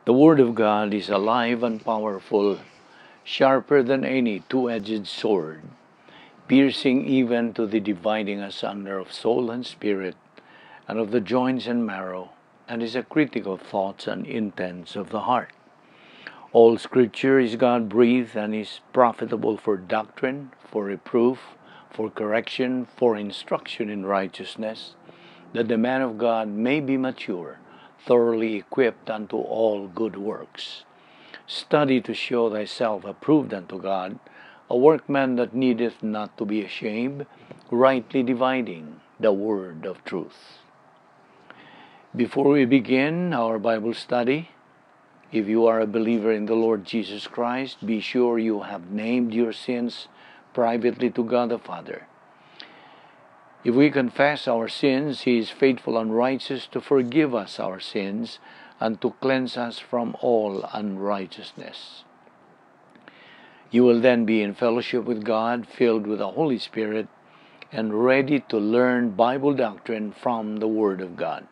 The Word of God is alive and powerful, sharper than any two-edged sword, piercing even to the dividing asunder of soul and spirit, and of the joints and marrow, and is a critic of thoughts and intents of the heart. All Scripture is God-breathed and is profitable for doctrine, for reproof, for correction, for instruction in righteousness, that the man of God may be mature, thoroughly equipped unto all good works. Study to show thyself approved unto God, a workman that needeth not to be ashamed, rightly dividing the word of truth. Before we begin our Bible study, if you are a believer in the Lord Jesus Christ, be sure you have named your sins privately to God the Father. If we confess our sins, He is faithful and righteous to forgive us our sins and to cleanse us from all unrighteousness. You will then be in fellowship with God, filled with the Holy Spirit, and ready to learn Bible doctrine from the Word of God.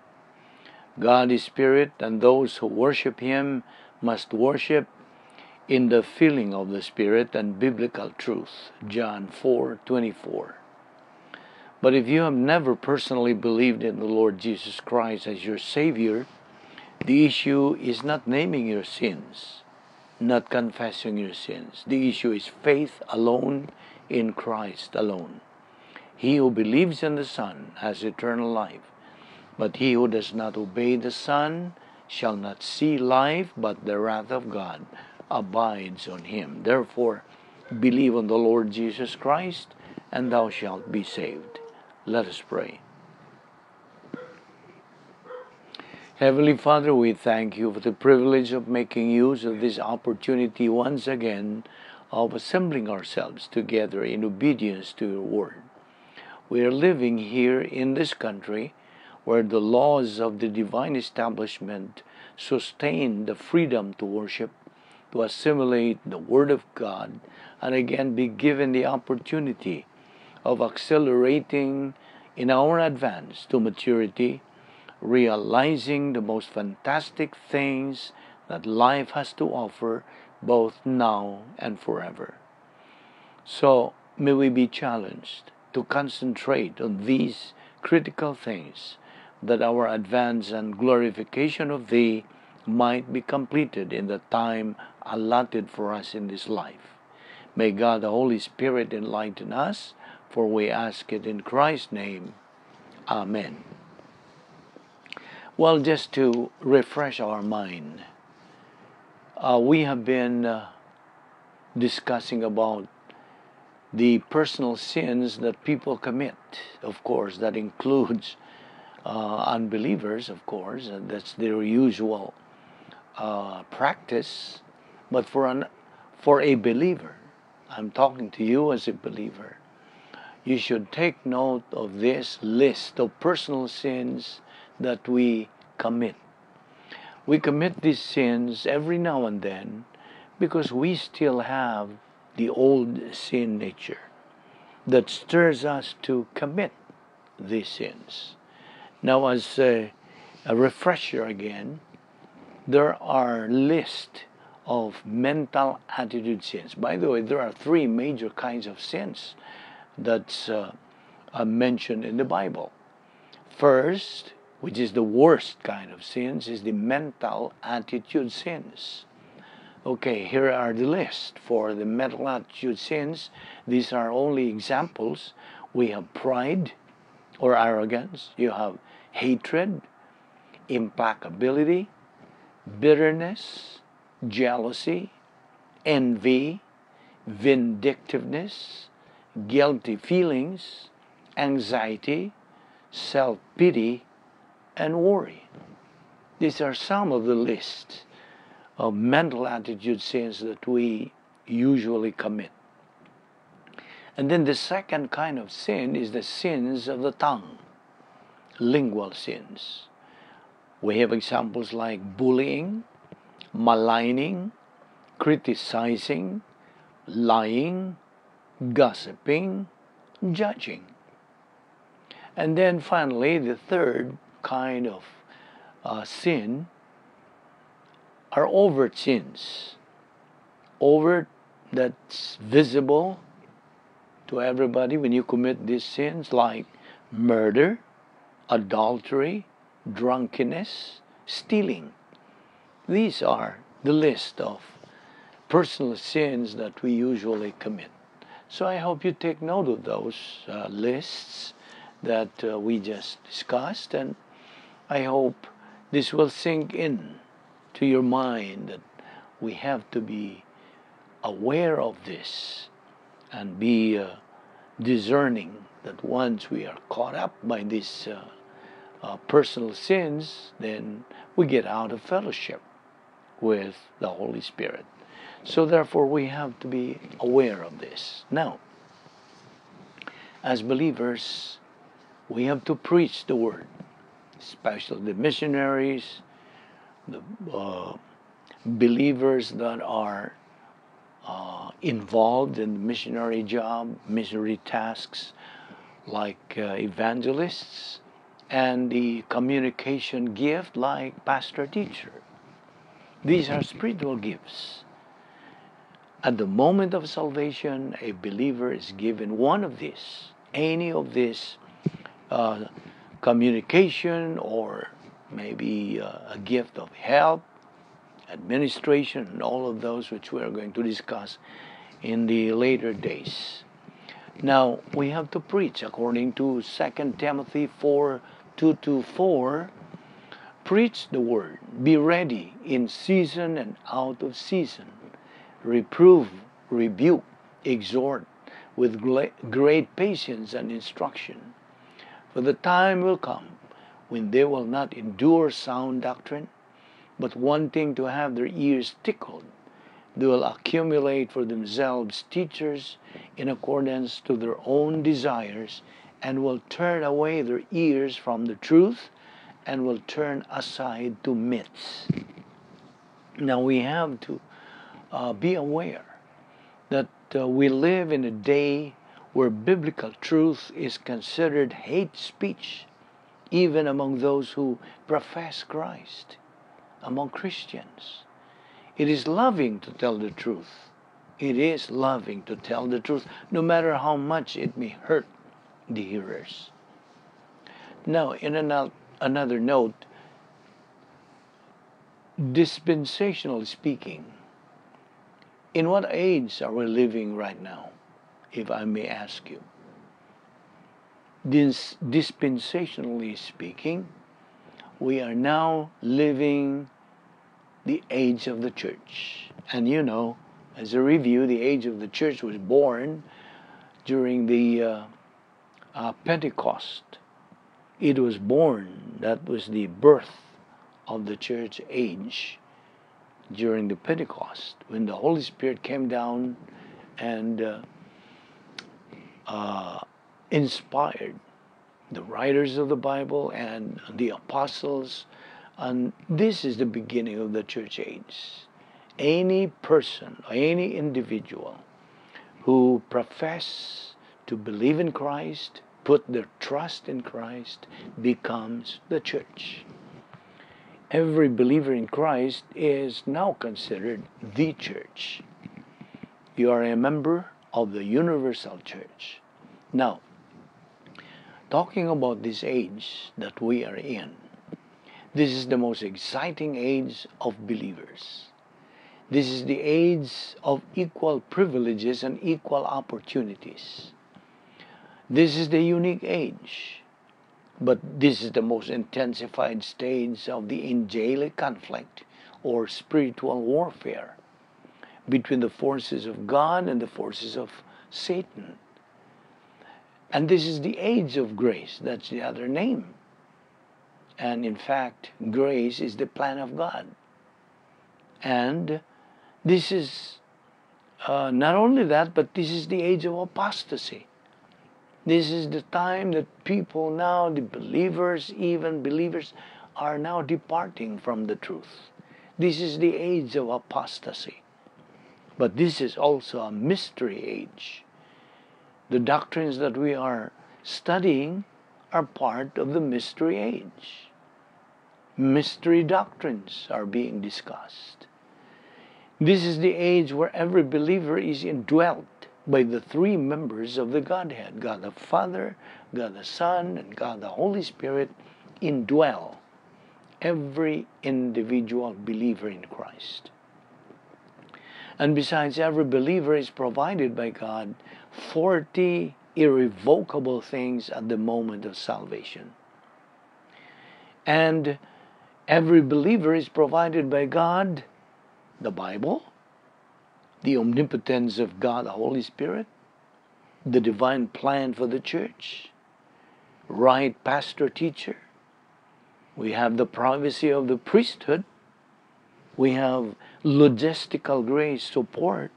God is Spirit, and those who worship Him must worship in the filling of the Spirit and biblical truth. John 4:24. But if you have never personally believed in the Lord Jesus Christ as your Savior, the issue is not naming your sins, not confessing your sins. The issue is faith alone in Christ alone. He who believes in the Son has eternal life, but he who does not obey the Son shall not see life, but the wrath of God abides on him. Therefore, believe on the Lord Jesus Christ, and thou shalt be saved. Let us pray. Heavenly Father, we thank you for the privilege of making use of this opportunity once again of assembling ourselves together in obedience to your word. We are living here in this country where the laws of the divine establishment sustain the freedom to worship, to assimilate the Word of God, and again be given the opportunity of accelerating in our advance to maturity, realizing the most fantastic things that life has to offer both now and forever. So may we be challenged to concentrate on these critical things, that our advance and glorification of Thee might be completed in the time allotted for us in this life. May God the Holy Spirit enlighten us, for we ask it in Christ's name. Amen. Well, just to refresh our mind, we have been discussing about the personal sins that people commit. Of course, that includes unbelievers, of course, and that's their usual practice. But for a believer, I'm talking to you as a believer, you should take note of this list of personal sins that we commit. We commit these sins every now and then because we still have the old sin nature that stirs us to commit these sins. Now, as a refresher again, there are lists of mental attitude sins. By the way, there are three major kinds of sins that's mentioned in the Bible. First, which is the worst kind of sins, is the mental attitude sins. Okay, here are the list for the mental attitude sins. These are only examples. We have pride or arrogance. You have hatred, implacability, bitterness, jealousy, envy, vindictiveness, guilty feelings, anxiety, self-pity, and worry. These are some of the lists of mental attitude sins that we usually commit. And then the second kind of sin is the sins of the tongue, lingual sins. We have examples like bullying, maligning, criticizing, lying, gossiping, judging. And then finally, the third kind of sin are overt sins. Overt, that's visible to everybody when you commit these sins like murder, adultery, drunkenness, stealing. These are the list of personal sins that we usually commit. So I hope you take note of those lists that we just discussed, and I hope this will sink in to your mind that we have to be aware of this and be discerning that once we are caught up by these personal sins, then we get out of fellowship with the Holy Spirit. So therefore we have to be aware of this. Now, as believers, we have to preach the word, especially the missionaries, the believers that are involved in the missionary job, missionary tasks, like evangelists, and the communication gift like pastor teacher. These are spiritual gifts. At the moment of salvation, a believer is given one of these, any of this communication, or maybe a gift of help, administration, and all of those which we are going to discuss in the later days. Now, we have to preach according to 2 Timothy 4:2-4. Preach the word. Be ready in season and out of season. Reprove, rebuke, exhort with great patience and instruction. For the time will come when they will not endure sound doctrine, but wanting to have their ears tickled, they will accumulate for themselves teachers in accordance to their own desires, and will turn away their ears from the truth, and will turn aside to myths. Now we have to be aware that we live in a day where biblical truth is considered hate speech, even among those who profess Christ, among Christians. It is loving to tell the truth. It is loving to tell the truth, no matter how much it may hurt the hearers. Now, in another note, dispensationally speaking, in what age are we living right now, if I may ask you? Dispensationally speaking, we are now living the age of the church. And you know, as a review, the age of the church was born during the Pentecost. It was born, that was the birth of the church age during the Pentecost, when the Holy Spirit came down and inspired the writers of the Bible and the apostles. And this is the beginning of the church age. Any person, any individual who profess to believe in Christ, put their trust in Christ, becomes the church. Every believer in Christ is now considered the church. You are a member of the universal church. Now, talking about this age that we are in, this is the most exciting age of believers. This is the age of equal privileges and equal opportunities. This is the unique age, but this is the most intensified stage of the angelic conflict or spiritual warfare between the forces of God and the forces of Satan. And this is the age of grace. That's the other name. And in fact, grace is the plan of God. And this is not only that, but this is the age of apostasy. This is the time that people now, the believers, even believers, are now departing from the truth. This is the age of apostasy. But this is also a mystery age. The doctrines that we are studying are part of the mystery age. Mystery doctrines are being discussed. This is the age where every believer is indwelt by the three members of the Godhead. God the Father, God the Son, and God the Holy Spirit indwell every individual believer in Christ. And besides, every believer is provided by God 40 irrevocable things at the moment of salvation. And every believer is provided by God the Bible, the omnipotence of God the Holy Spirit, the divine plan for the church, right pastor teacher. We have the privacy of the priesthood. We have logistical grace support.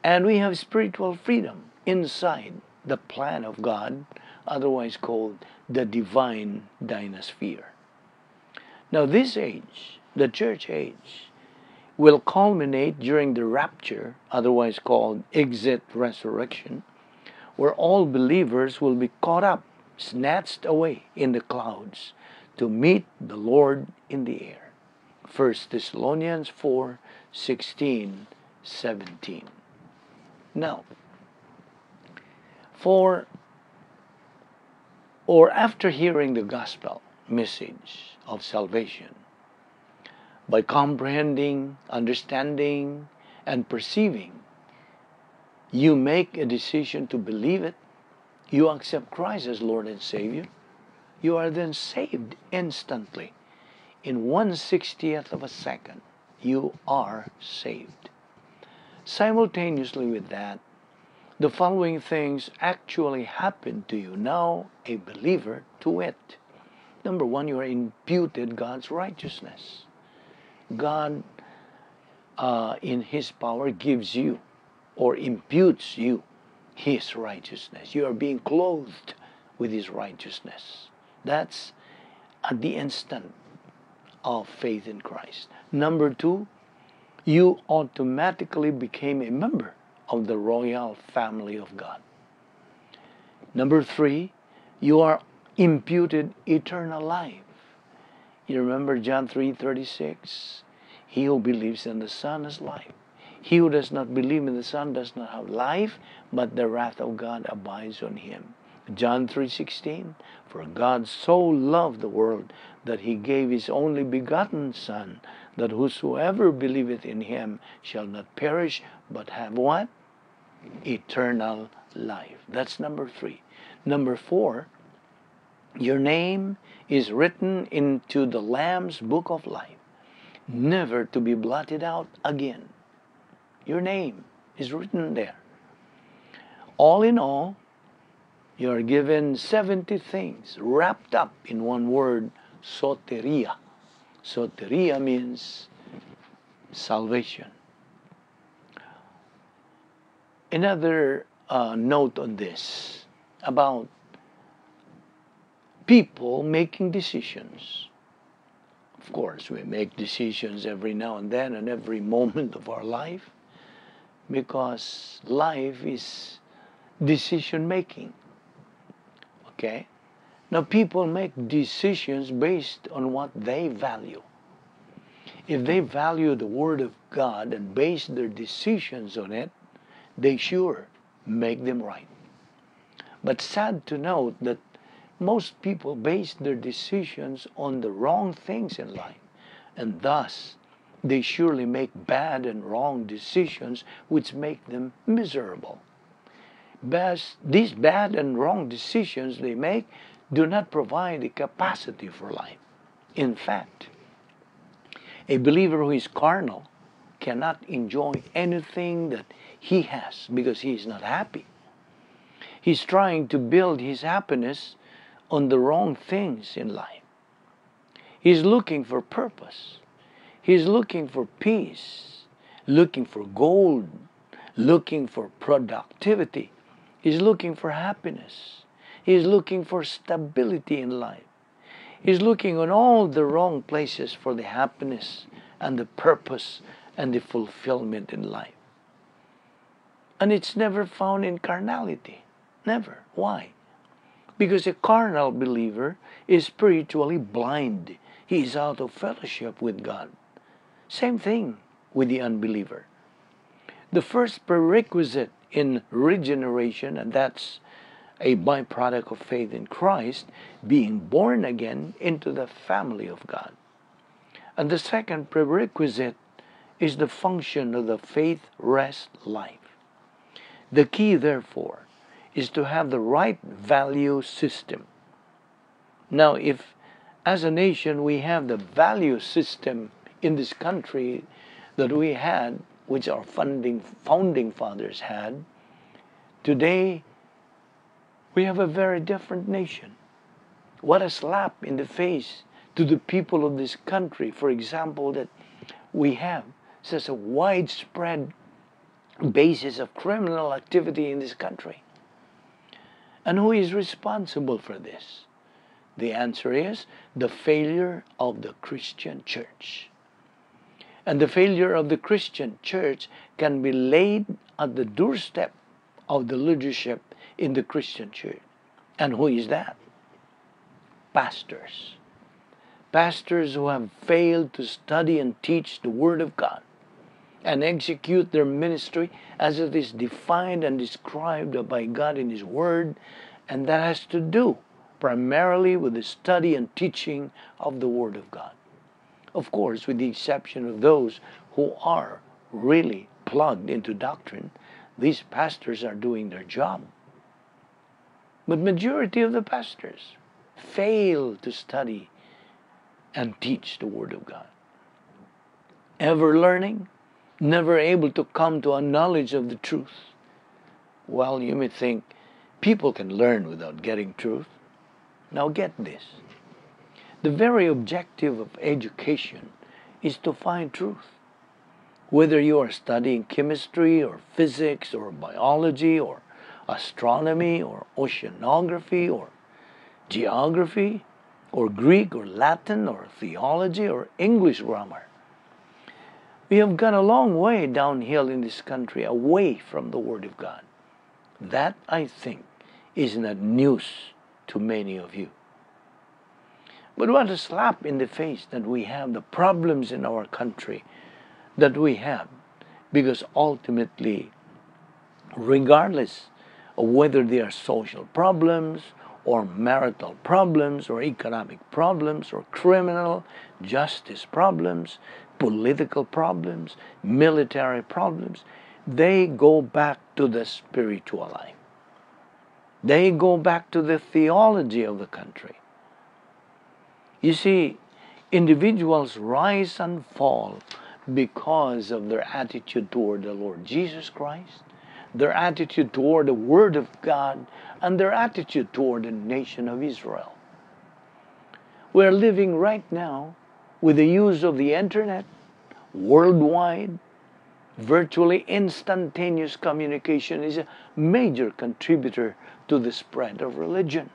And we have spiritual freedom inside the plan of God, otherwise called the divine dynasphere. Now this age, the church age, will culminate during the rapture, otherwise called exit resurrection, where all believers will be caught up, snatched away in the clouds to meet the Lord in the air. 1 Thessalonians 4:16-17. Now, after hearing the gospel message of salvation, by comprehending, understanding, and perceiving, you make a decision to believe it, you accept Christ as Lord and Savior, you are then saved instantly. In 1/60th of a second, you are saved. Simultaneously with that, the following things actually happen to you now, a believer, to wit. Number one, you are imputed God's righteousness. God, in His power, gives you or imputes you His righteousness. You are being clothed with His righteousness. That's at the instant of faith in Christ. Number two, you automatically became a member of the royal family of God. Number three, you are imputed eternal life. You remember John 3:36? He who believes in the Son has life. He who does not believe in the Son does not have life, but the wrath of God abides on him. John 3:16, for God so loved the world that He gave His only begotten Son, that whosoever believeth in Him shall not perish, but have what? Eternal life. That's number three. Number four, your name is written into the Lamb's book of life, never to be blotted out again. Your name is written there. All in all, you are given 70 things wrapped up in one word, soteria. Soteria means salvation. Another note on this about people making decisions. Of course, we make decisions every now and then and every moment of our life, because life is decision making. Okay? Now, people make decisions based on what they value. If they value the Word of God and base their decisions on it, they sure make them right. But sad to note that most people base their decisions on the wrong things in life, and thus they surely make bad and wrong decisions which make them miserable. These bad and wrong decisions they make do not provide a capacity for life. In fact, a believer who is carnal cannot enjoy anything that he has because he is not happy. He's trying to build his happiness on the wrong things in life. He's looking for purpose. He's looking for peace, looking for gold, looking for productivity. He's looking for happiness. He's looking for stability in life. He's looking on all the wrong places for the happiness and the purpose and the fulfillment in life. And it's never found in carnality. Never. Why? Because a carnal believer is spiritually blind. He is out of fellowship with God. Same thing with the unbeliever. The first prerequisite in regeneration, and that's a byproduct of faith in Christ, being born again into the family of God. And the second prerequisite is the function of the faith rest life. The key, therefore, is to have the right value system. Now, if as a nation we have the value system in this country that we had, which our founding fathers had, today we have a very different nation. What a slap in the face to the people of this country, for example, that we have such a widespread basis of criminal activity in this country. And who is responsible for this? The answer is the failure of the Christian church. And the failure of the Christian church can be laid at the doorstep of the leadership in the Christian church. And who is that? Pastors. Pastors who have failed to study and teach the Word of God and execute their ministry as it is defined and described by God in His Word, and that has to do primarily with the study and teaching of the Word of God. Of course, with the exception of those who are really plugged into doctrine, these pastors are doing their job. But majority of the pastors fail to study and teach the Word of God. Ever learning, never able to come to a knowledge of the truth. Well, you may think people can learn without getting truth. Now get this. The very objective of education is to find truth. Whether you are studying chemistry or physics or biology or astronomy or oceanography or geography or Greek or Latin or theology or English grammar, we have gone a long way downhill in this country away from the Word of God. That, I think, is not news to many of you. But what a slap in the face that we have the problems in our country that we have, because ultimately, regardless of whether they are social problems or marital problems or economic problems or criminal justice problems, political problems, military problems, they go back to the spiritual life. They go back to the theology of the country. You see, individuals rise and fall because of their attitude toward the Lord Jesus Christ, their attitude toward the Word of God, and their attitude toward the nation of Israel. We're living right now with the use of the internet, worldwide, virtually instantaneous communication is a major contributor to the spread of religion.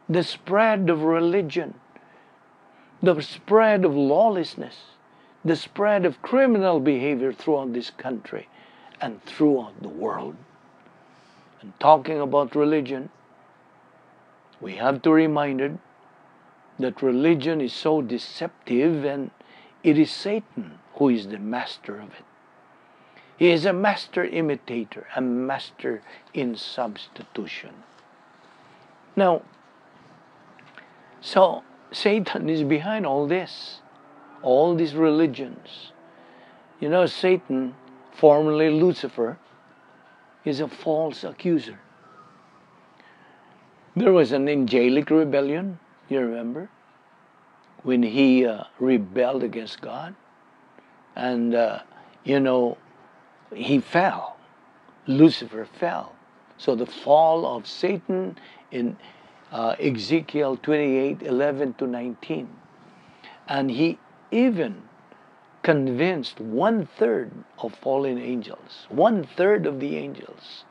The spread of religion, the spread of lawlessness, the spread of criminal behavior throughout this country and throughout the world. And talking about religion, we have to be reminded that religion is so deceptive, and it is Satan who is the master of it. He is a master imitator, a master in substitution. Now, so Satan is behind all this, all these religions. You know, Satan, formerly Lucifer, is a false accuser. There was an angelic rebellion, you remember, when he rebelled against God. And, he fell. Lucifer fell. So the fall of Satan in Ezekiel 28:11-19. And he even convinced 1/3 of fallen angels, 1/3 of the angels,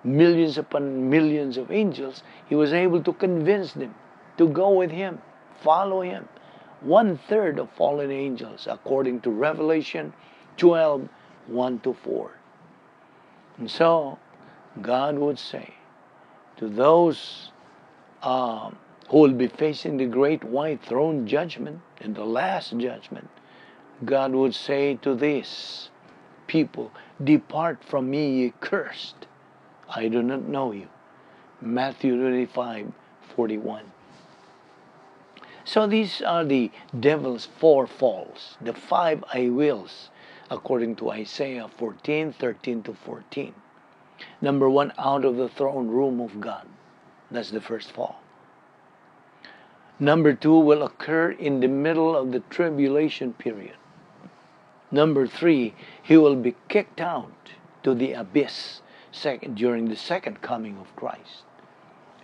millions upon millions of angels, he was able to convince them to go with him, follow him. 1/3 of fallen angels, according to Revelation 12:1-4. And so, God would say to those who will be facing the great white throne judgment, in the last judgment, God would say to these people, "Depart from me, ye cursed. I do not know you." Matthew 25:41. So these are the devil's four falls, the five I wills, according to Isaiah 14:13-14. Number one, out of the throne room of God. That's the first fall. Number two will occur in the middle of the tribulation period. Number three, he will be kicked out to the abyss during the second coming of Christ.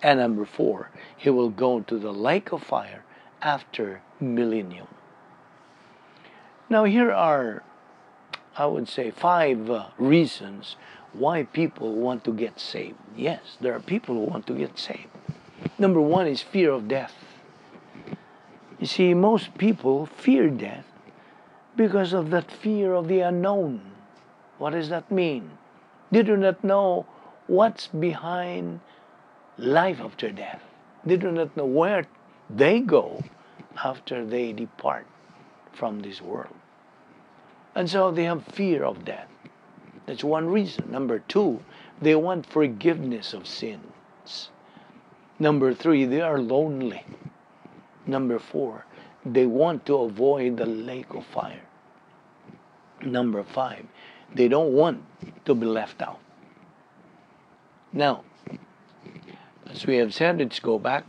And number four, he will go to the lake of fire after millennium. Now here are, I would say, five reasons why people want to get saved. Yes, there are people who want to get saved. Number one is fear of death. You see, most people fear death because of that fear of the unknown. What does that mean? They do not know what's behind life after death. They do not know where they go after they depart from this world. And so they have fear of death. That's one reason. Number two, they want forgiveness of sins. Number three, they are lonely. Number four, they want to avoid the lake of fire. Number five, they don't want to be left out. Now, as we have said, let's go back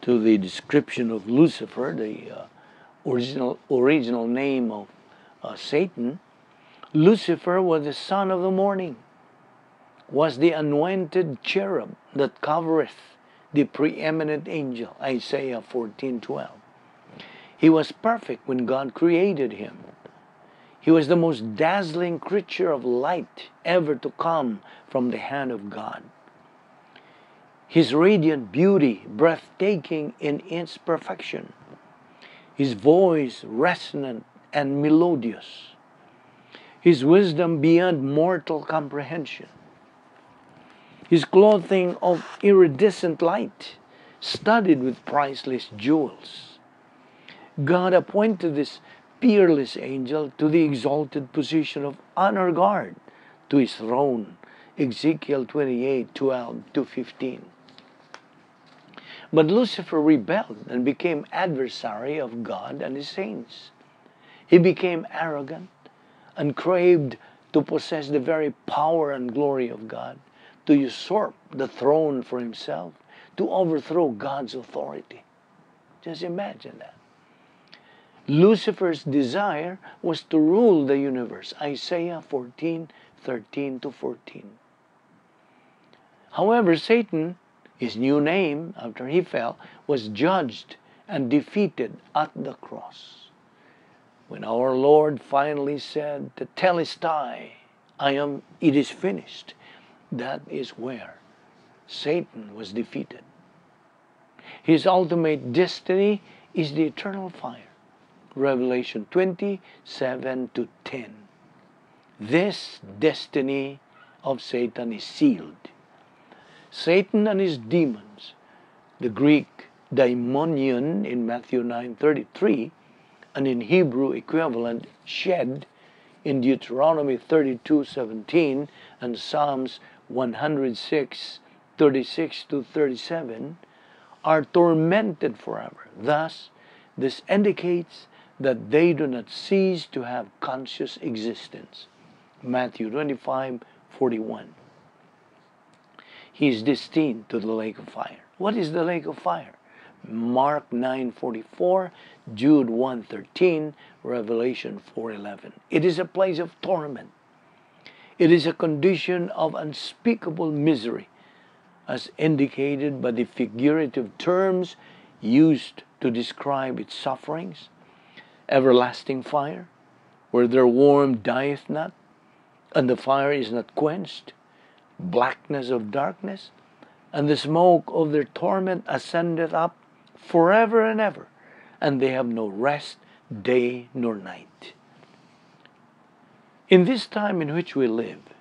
to the description of Lucifer, the original name of Satan. Lucifer was the son of the morning, was the anointed cherub that covereth the preeminent angel, Isaiah 14:12. He was perfect when God created him. He was the most dazzling creature of light ever to come from the hand of God. His radiant beauty, breathtaking in its perfection. His voice resonant and melodious. His wisdom beyond mortal comprehension. His clothing of iridescent light, studded with priceless jewels. God appointed this peerless angel to the exalted position of honor guard to his throne, Ezekiel 28:12-15. But Lucifer rebelled and became adversary of God and his saints. He became arrogant and craved to possess the very power and glory of God, to usurp the throne for himself, to overthrow God's authority. Just imagine that. Lucifer's desire was to rule the universe, Isaiah 14:13-14. However, Satan, his new name after he fell, was judged and defeated at the cross. When our Lord finally said, "Tetelestai, it is finished," that is where Satan was defeated. His ultimate destiny is the eternal fire. Revelation 20:7-10. This destiny of Satan is sealed. Satan and his demons, the Greek daimonion in Matthew 9:33, and in Hebrew equivalent shed in Deuteronomy 32:17 and Psalms 106:36-37, are tormented forever. Thus, this indicates that they do not cease to have conscious existence. Matthew 25:41. He is destined to the lake of fire. What is the lake of fire? Mark 9:44, Jude 1:13, Revelation 4:11. It is a place of torment. It is a condition of unspeakable misery, as indicated by the figurative terms used to describe its sufferings. Everlasting fire, where their warmth dieth not, and the fire is not quenched. Blackness of darkness, and the smoke of their torment ascendeth up forever and ever, and they have no rest day nor night. In this time in which we live,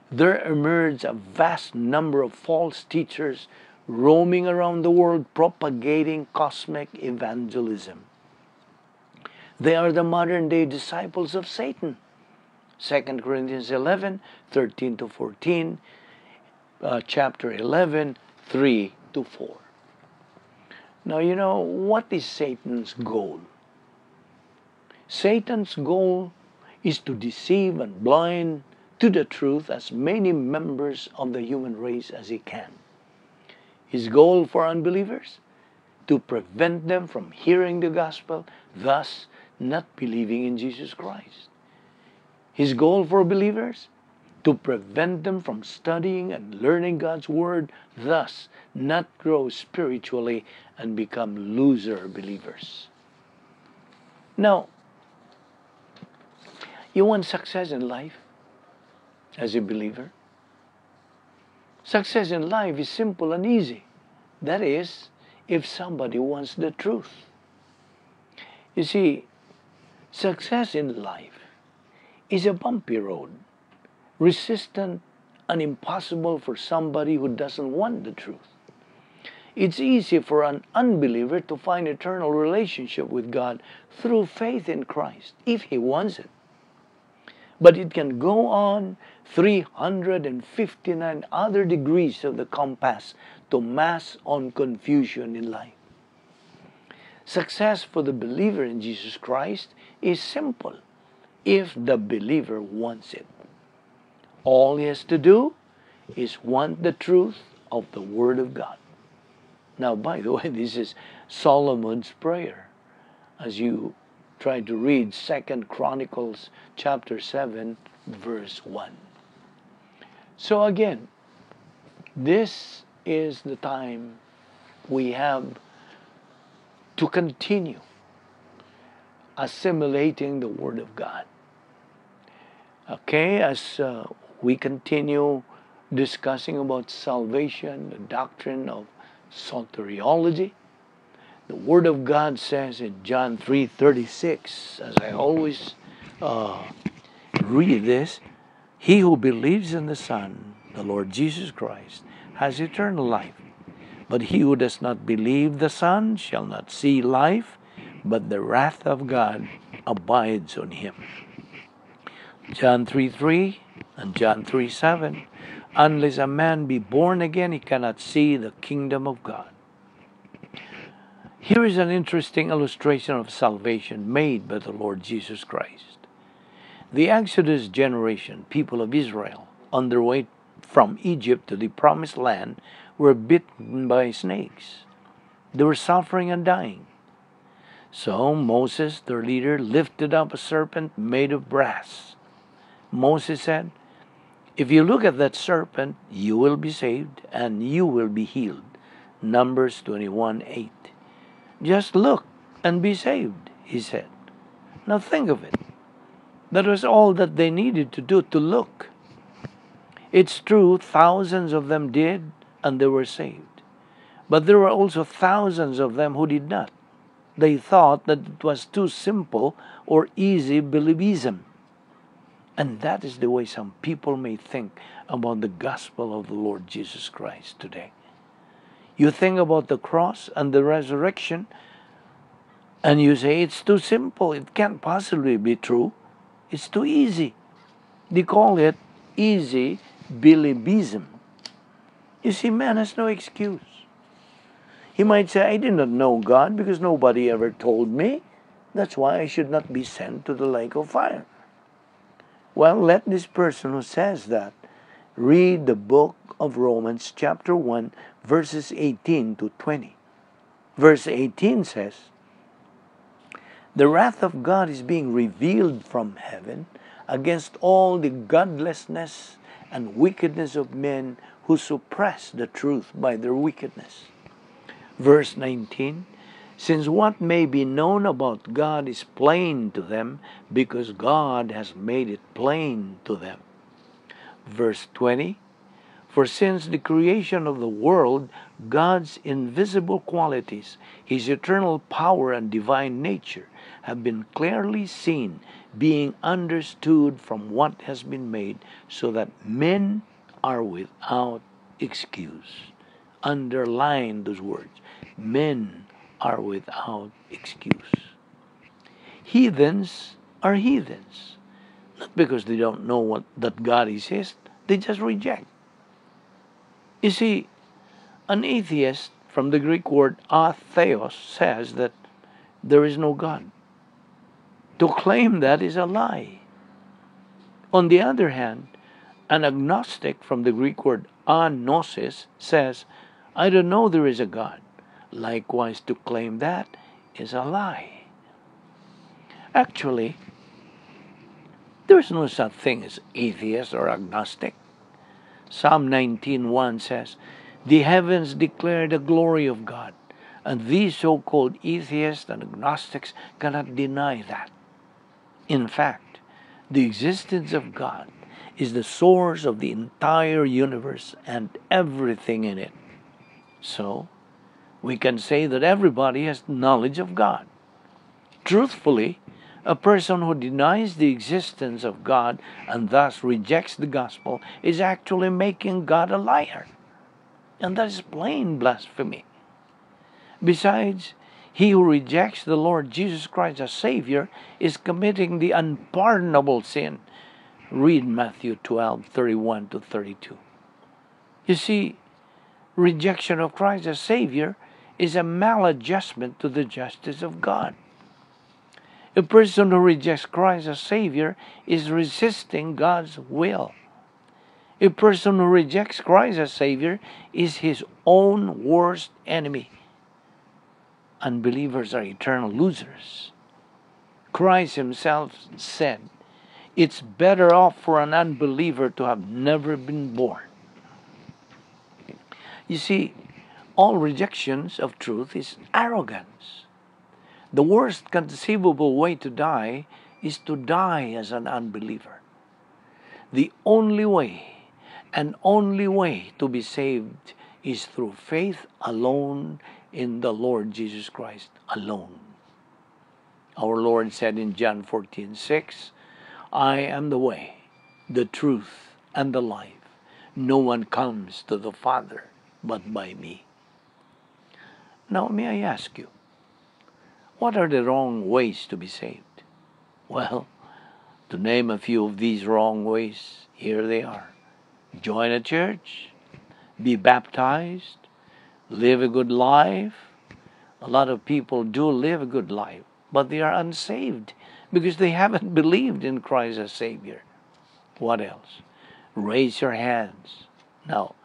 there emerge a vast number of false teachers roaming around the world propagating cosmic evangelism. They are the modern-day disciples of Satan. 2 Corinthians 11, 13 to 14, chapter 11, 3 to 4. Now, what is Satan's goal? Satan's goal is to deceive and blind to the truth as many members of the human race as he can. His goal for unbelievers? To prevent them from hearing the gospel, thus not believing in Jesus Christ. His goal for believers? To prevent them from studying and learning God's Word, thus not grow spiritually and become loser believers. Now, you want success in life as a believer? Success in life is simple and easy. That is, if somebody wants the truth. You see, success in life is a bumpy road, resistant and impossible for somebody who doesn't want the truth. It's easy for an unbeliever to find eternal relationship with God through faith in Christ, if he wants it. But it can go on 359 other degrees of the compass to mass on confusion in life. Success for the believer in Jesus Christ is simple if the believer wants it. All he has to do is want the truth of the Word of God. Now, by the way, this is Solomon's prayer. As you try to read 2 Chronicles chapter 7, verse 1. So again, this is the time we have to continue assimilating the Word of God. Okay, as we continue discussing about salvation, the doctrine of soteriology, the Word of God says in John 3:36, as I always read this, he who believes in the Son, the Lord Jesus Christ, has eternal life. But he who does not believe the Son shall not see life, but the wrath of God abides on him. John 3:3 and John 3:7, unless a man be born again, he cannot see the kingdom of God. Here is an interesting illustration of salvation made by the Lord Jesus Christ. The Exodus generation, people of Israel, on their way from Egypt to the promised land, were bitten by snakes. They were suffering and dying. So Moses, their leader, lifted up a serpent made of brass. Moses said, if you look at that serpent, you will be saved and you will be healed. Numbers 21:8. Just look and be saved, he said. Now think of it. That was all that they needed to do, to look. It's true, thousands of them did, and they were saved. But there were also thousands of them who did not. They thought that it was too simple or easy believism. And that is the way some people may think about the gospel of the Lord Jesus Christ today. You think about the cross and the resurrection, and you say it's too simple. It can't possibly be true. It's too easy. They call it easy believism. You see, man has no excuse. He might say, I did not know God because nobody ever told me. That's why I should not be sent to the lake of fire. Well, let this person who says that read the book of Romans chapter 1, verses 18 to 20. Verse 18 says, the wrath of God is being revealed from heaven against all the godlessness and wickedness of men who suppress the truth by their wickedness. Verse 19, since what may be known about God is plain to them because God has made it plain to them. Verse 20, for since the creation of the world, God's invisible qualities, His eternal power and divine nature, have been clearly seen, being understood from what has been made, so that men are without excuse. Underline those words. Men are without excuse. Heathens are heathens. Not because they don't know that God exists, they just reject. You see, an atheist, from the Greek word atheos, says that there is no God. To claim that is a lie. On the other hand, an agnostic, from the Greek word agnosis, says, I don't know there is a God. Likewise, to claim that is a lie. Actually, there is no such thing as atheist or agnostic. Psalm 19:1 says, the heavens declare the glory of God, and these so-called atheists and agnostics cannot deny that. In fact, the existence of God is the source of the entire universe and everything in it. So, we can say that everybody has knowledge of God. Truthfully, a person who denies the existence of God and thus rejects the gospel is actually making God a liar. And that is plain blasphemy. Besides, he who rejects the Lord Jesus Christ as Savior is committing the unpardonable sin. Read Matthew 12:31-32. You see, rejection of Christ as Savior is a maladjustment to the justice of God. A person who rejects Christ as Savior is resisting God's will. A person who rejects Christ as Savior is his own worst enemy. Unbelievers are eternal losers. Christ himself said, it's better off for an unbeliever to have never been born. You see, all rejections of truth is arrogance. The worst conceivable way to die is to die as an unbeliever. The only way to be saved is through faith alone in the Lord Jesus Christ alone. Our Lord said in John 14:6, I am the way, the truth, and the life. No one comes to the Father but by me. Now, may I ask you, what are the wrong ways to be saved? Well, to name a few of these wrong ways, here they are. Join a church, be baptized, live a good life. A lot of people do live a good life, but they are unsaved because they haven't believed in Christ as Savior. What else? Raise your hands. Now,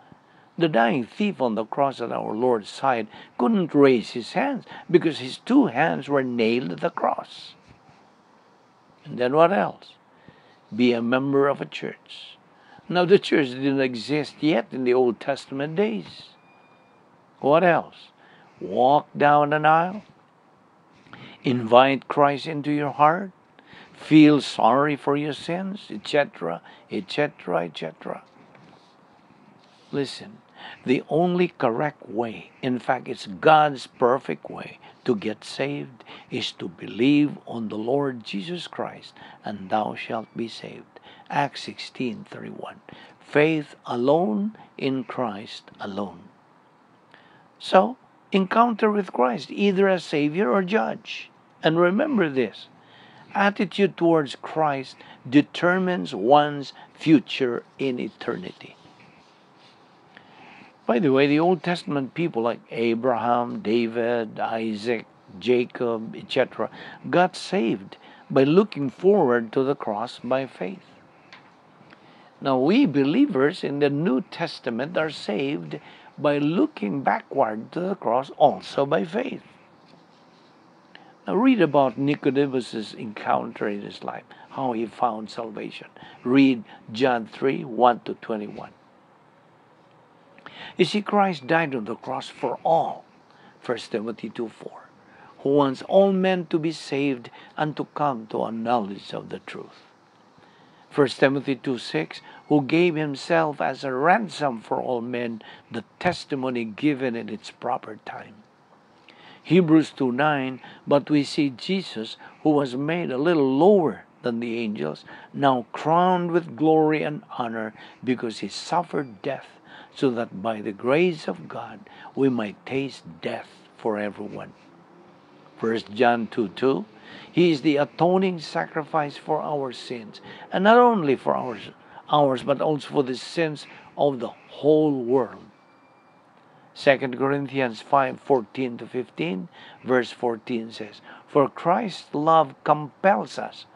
the dying thief on the cross at our Lord's side couldn't raise his hands because his two hands were nailed to the cross. And then what else? Be a member of a church. Now, the church didn't exist yet in the Old Testament days. What else? Walk down an aisle. Invite Christ into your heart. Feel sorry for your sins, etc., etc., etc. Listen, the only correct way, in fact, it's God's perfect way to get saved, is to believe on the Lord Jesus Christ, and thou shalt be saved. Acts 16:31. Faith alone in Christ alone. So, encounter with Christ, either as Savior or Judge. And remember this, attitude towards Christ determines one's future in eternity. By the way, the Old Testament people like Abraham, David, Isaac, Jacob, etc. got saved by looking forward to the cross by faith. Now, we believers in the New Testament are saved by looking backward to the cross also by faith. Now, read about Nicodemus' encounter in his life, how he found salvation. Read John 3:1-21. You see, Christ died on the cross for all, 1 Timothy 2:4, who wants all men to be saved and to come to a knowledge of the truth. 1 Timothy 2:6, who gave himself as a ransom for all men, the testimony given in its proper time. Hebrews 2:9, but we see Jesus, who was made a little lower than the angels, now crowned with glory and honor because he suffered death, so that by the grace of God we might taste death for everyone. 1 John 2:2, He is the atoning sacrifice for our sins. And not only for ours, but also for the sins of the whole world. 2 Corinthians 5:14 to 15, verse 14 says, "For Christ's love compels us,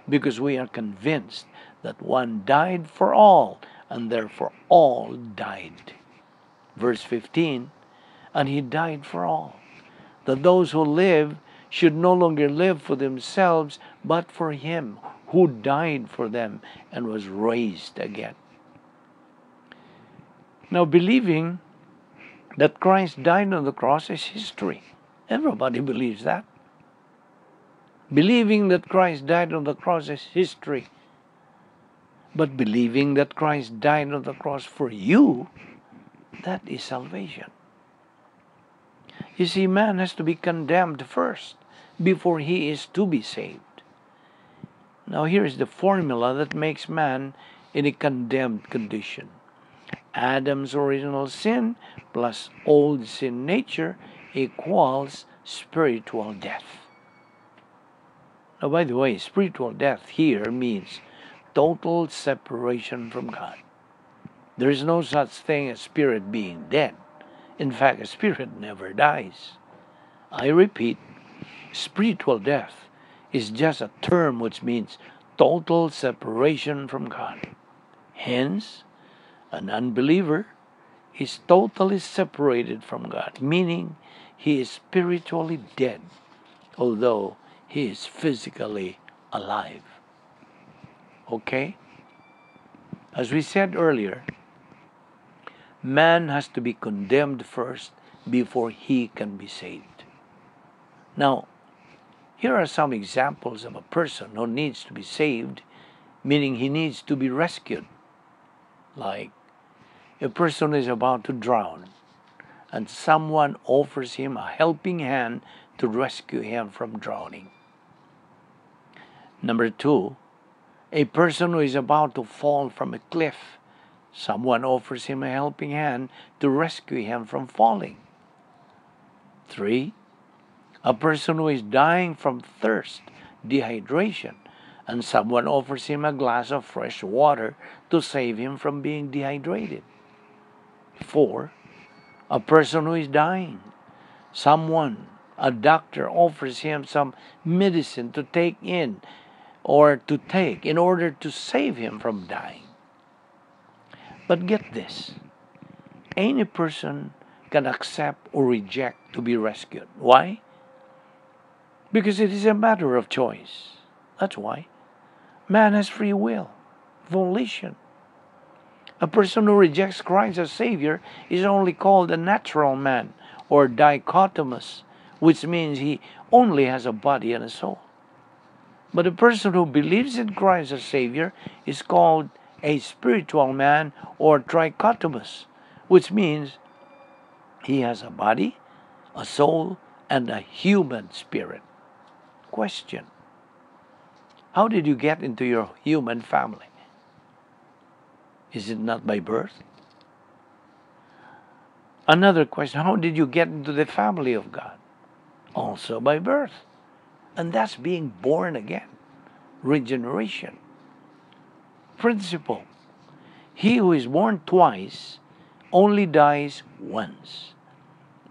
because we are convinced that one died for all, and therefore all died." Verse 15, "And he died for all, that those who live should no longer live for themselves, but for him who died for them and was raised again." Now, believing that Christ died on the cross is history. Everybody believes that. Believing that Christ died on the cross is history. But believing that Christ died on the cross for you, that is salvation. You see, man has to be condemned first before he is to be saved. Now here is the formula that makes man in a condemned condition. Adam's original sin plus old sin nature equals spiritual death. Now, by the way, spiritual death here means total separation from God. There is no such thing as spirit being dead. In fact, a spirit never dies. I repeat, spiritual death is just a term which means total separation from God. Hence, an unbeliever is totally separated from God, meaning he is spiritually dead, although he is physically alive. Okay? As we said earlier, man has to be condemned first before he can be saved. Now, here are some examples of a person who needs to be saved, meaning he needs to be rescued. Like, a person is about to drown, and someone offers him a helping hand to rescue him from drowning. Number 2, a person who is about to fall from a cliff. Someone offers him a helping hand to rescue him from falling. 3, a person who is dying from thirst, dehydration, and someone offers him a glass of fresh water to save him from being dehydrated. 4, a person who is dying. Someone, a doctor, offers him some medicine to take in order to save him from dying. But get this, any person can accept or reject to be rescued. Why? Because it is a matter of choice. That's why. Man has free will, volition. A person who rejects Christ as Savior is only called a natural man or dichotomous, which means he only has a body and a soul. But a person who believes in Christ as Savior is called a spiritual man or trichotomous, which means he has a body, a soul, and a human spirit. Question: how did you get into your human family? Is it not by birth? Another question: how did you get into the family of God? Also by birth. And that's being born again. Regeneration. Principle: he who is born twice only dies once.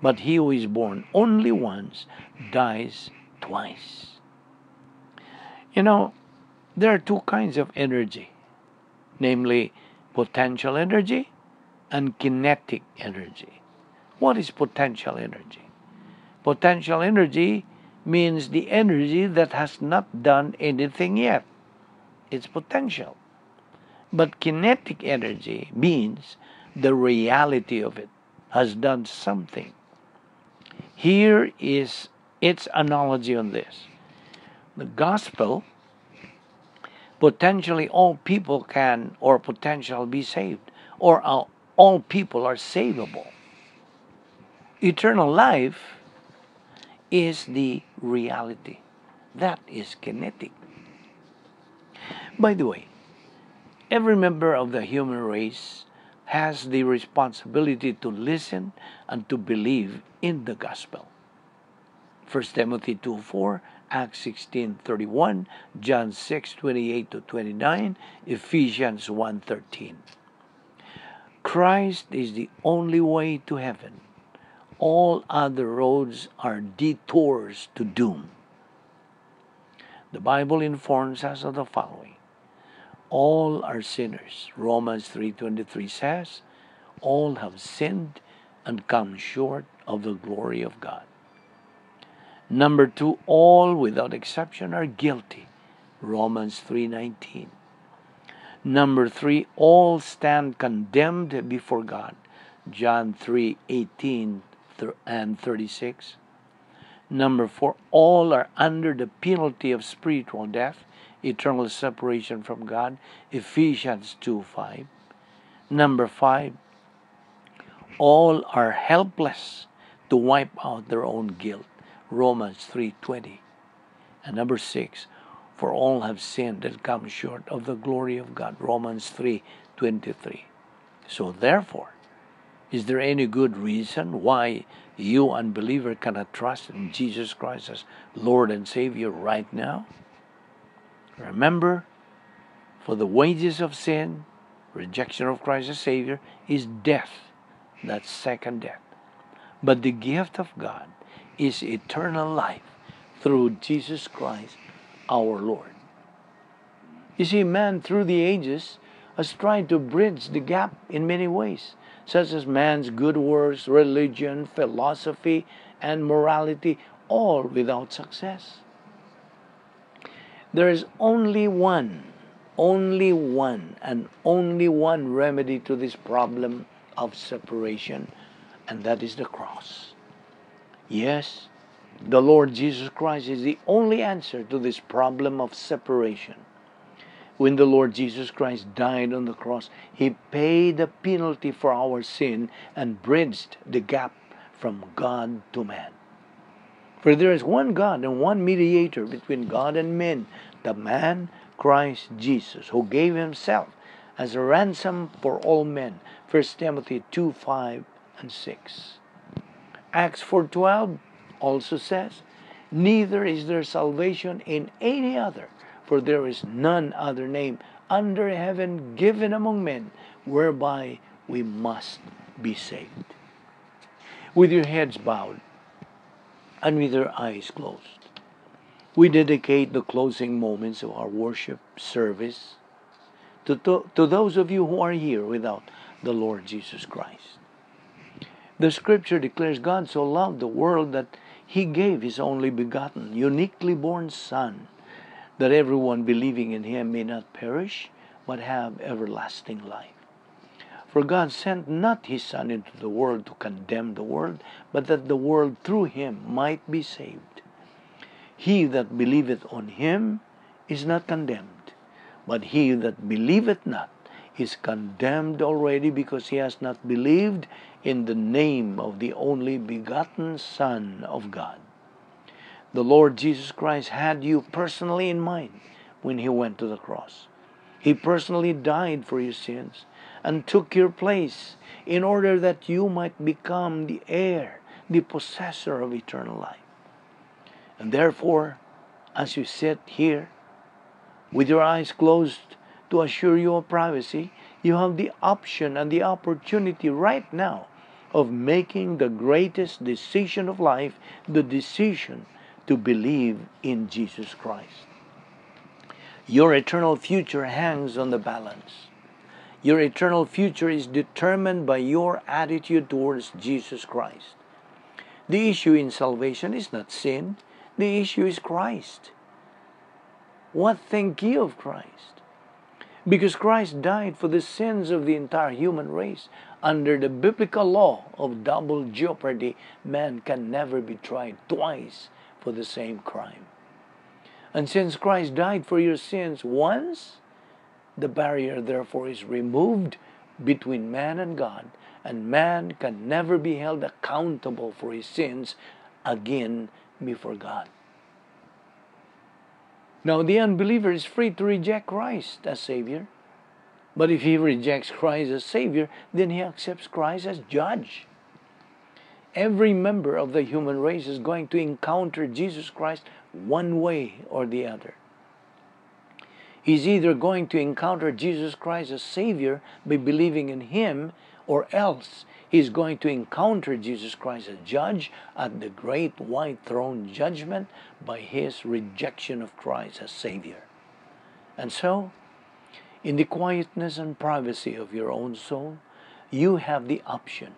But he who is born only once dies twice. You know, there are two kinds of energy, namely potential energy and kinetic energy. What is potential energy? Potential energy means the energy that has not done anything yet. It's potential. But kinetic energy means the reality of it has done something. Here is its analogy on this. The gospel, potentially all people can or potential be saved, or all people are savable. Eternal life is the reality. That is kinetic. By the way, every member of the human race has the responsibility to listen and to believe in the gospel. 1 Timothy 2:4, Acts 16:31, John 6:28-29, Ephesians 1:13. Christ is the only way to heaven. All other roads are detours to doom. The Bible informs us of the following. All are sinners. Romans 3:23 says, all have sinned and come short of the glory of God. Number 2, all without exception are guilty. Romans 3:19. Number 3, all stand condemned before God. John 3:18 and 36. Number 4, all are under the penalty of spiritual death, eternal separation from God. Ephesians 2:5. Number 5, all are helpless to wipe out their own guilt. Romans 3:20. And number 6, for all have sinned and come short of the glory of God. Romans 3:23. So therefore, is there any good reason why you, unbeliever, cannot trust in Jesus Christ as Lord and Savior right now? Remember, for the wages of sin, rejection of Christ as Savior, is death. That's second death. But the gift of God is eternal life through Jesus Christ our Lord. You see, man through the ages has tried to bridge the gap in many ways, such as man's good works, religion, philosophy, and morality, all without success. There is only one remedy to this problem of separation, and that is the cross. Yes, the Lord Jesus Christ is the only answer to this problem of separation. When the Lord Jesus Christ died on the cross, He paid the penalty for our sin and bridged the gap from God to man. For there is one God and one mediator between God and men, the man Christ Jesus, who gave Himself as a ransom for all men. 1 Timothy 2:5 and 6. Acts 4:12 also says, neither is there salvation in any other, for there is none other name under heaven given among men whereby we must be saved. With your heads bowed and with your eyes closed, we dedicate the closing moments of our worship service to those of you who are here without the Lord Jesus Christ. The Scripture declares God so loved the world that He gave His only begotten, uniquely born Son, that everyone believing in Him may not perish, but have everlasting life. For God sent not His Son into the world to condemn the world, but that the world through Him might be saved. He that believeth on Him is not condemned, but he that believeth not is condemned already, because he has not believed in the name of the only begotten Son of God. The Lord Jesus Christ had you personally in mind when He went to the cross. He personally died for your sins and took your place in order that you might become the heir, the possessor of eternal life. And therefore, as you sit here with your eyes closed to assure you of privacy, you have the option and the opportunity right now of making the greatest decision of life, the decision to believe in Jesus Christ. Your eternal future hangs on the balance. Your eternal future is determined by your attitude towards Jesus Christ. The issue in salvation is not sin. The issue is Christ. What think ye of Christ? Because Christ died for the sins of the entire human race. Under the biblical law of double jeopardy, man can never be tried twice for the same crime. And since Christ died for your sins once, the barrier therefore is removed between man and God, and man can never be held accountable for his sins again before God. Now, the unbeliever is free to reject Christ as Savior. But if he rejects Christ as Savior, then he accepts Christ as Judge. Every member of the human race is going to encounter Jesus Christ one way or the other. He's either going to encounter Jesus Christ as Savior by believing in Him, or else he's going to encounter Jesus Christ as Judge at the great white throne judgment by his rejection of Christ as Savior. And so, in the quietness and privacy of your own soul, you have the option,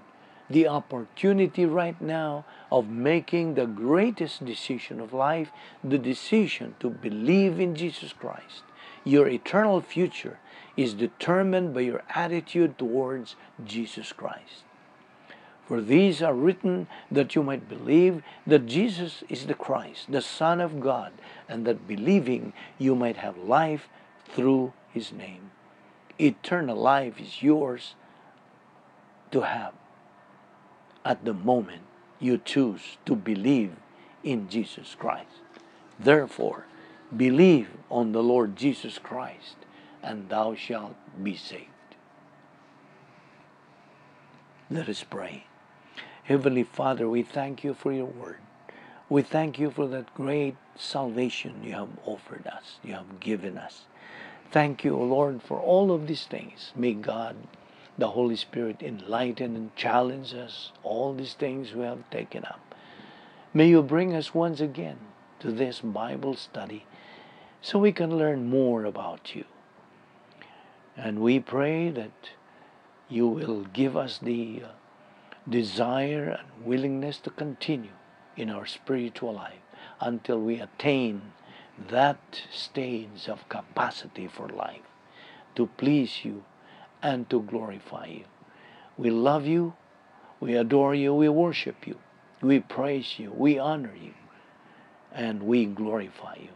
the opportunity right now of making the greatest decision of life, the decision to believe in Jesus Christ. Your eternal future is determined by your attitude towards Jesus Christ. For these are written that you might believe that Jesus is the Christ, the Son of God, and that believing you might have life through His name. Eternal life is yours to have at the moment you choose to believe in Jesus Christ. Therefore, believe on the Lord Jesus Christ, and thou shalt be saved. Let us pray. Heavenly Father, we thank you for your word. We thank you for that great salvation you have offered us, you have given us. Thank you, O Lord, for all of these things. May God, the Holy Spirit, enlighten and challenge us, all these things we have taken up. May you bring us once again to this Bible study so we can learn more about you. And we pray that you will give us the desire and willingness to continue in our spiritual life until we attain that stage of capacity for life to please you and to glorify you. We love you, we adore you, we worship you, we praise you, we honor you, and we glorify you.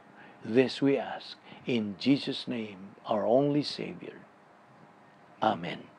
This we ask in Jesus' name, our only Savior. Amen.